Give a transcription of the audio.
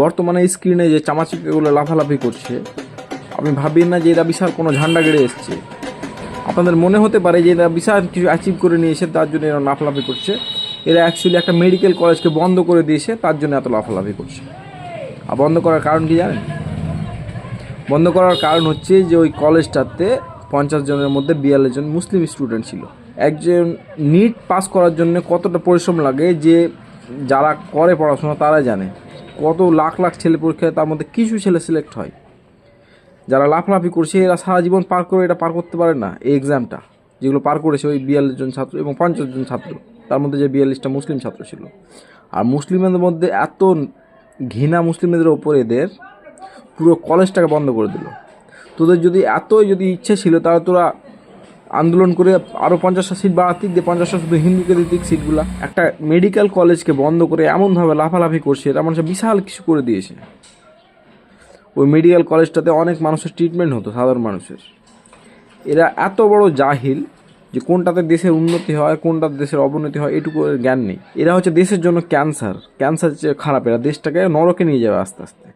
বর্তমানে স্ক্রিনে যে চামাচিকাগুলো লাফালাফি করছে, আপনি ভাবেন না যে এরা বিশাল কোনো ঝান্ডা গেড়ে এসছে। আপনাদের মনে হতে পারে যে এরা বিশাল কিছু অ্যাচিভ করে নিয়ে এসে তার জন্য এরা লাফালাফি করছে। এরা অ্যাকচুয়ালি একটা মেডিকেল কলেজকে বন্ধ করে দিয়েছে, তার জন্য এত লাফালাফি করছে। আর বন্ধ করার কারণ কি জানেন? বন্ধ করার কারণ হচ্ছে যে ওই কলেজটাতে 50 জনের মধ্যে 42 জন মুসলিম স্টুডেন্ট ছিল। একজন নিট পাস করার জন্য কতটা পরিশ্রম লাগে যে যারা করে পড়াশোনা তারা জানে। কত লাখ লাখ ছেলে পরীক্ষায় তার মধ্যে কিছু ছেলে সিলেক্ট হয়। যারা লাফালাফি করছে এরা সারা জীবন পার করে এটা পার করতে পারে না। এই এক্সামটা যেগুলো পার করেছে ওই 42 জন ছাত্র এবং 50 জন ছাত্র, তার মধ্যে যে 42টা মুসলিম ছাত্র ছিল। আর মুসলিমদের মধ্যে এত ঘৃণা মুসলিমদের ওপর এদের, পুরো কলেজটাকে বন্ধ করে দিল। তোদের যদি এতই ইচ্ছে ছিল তাহলে তোরা আন্দোলন করে আরও 50টা সিট বাড়াতিক দিয়ে 50টা শুধু হিন্দুকে দিতিক সিটগুলা। একটা মেডিকেল কলেজকে বন্ধ করে এমনভাবে লাফালাফি করছে, এটা মানুষ বিশাল কিছু করে দিয়েছে। ওই মেডিকেল কলেজটাতে অনেক মানুষের ট্রিটমেন্ট হতো, সাধারণ মানুষের। এরা এত বড় জাহিল যে কোনটাতে দেশের উন্নতি হয় কোনটাতে দেশের অবনতি হয় এটুকু জ্ঞান নেই। এরা হচ্ছে দেশের জন্য ক্যান্সার যে খারাপ। এরা দেশটাকে নরকে নিয়ে যাবে আস্তে আস্তে।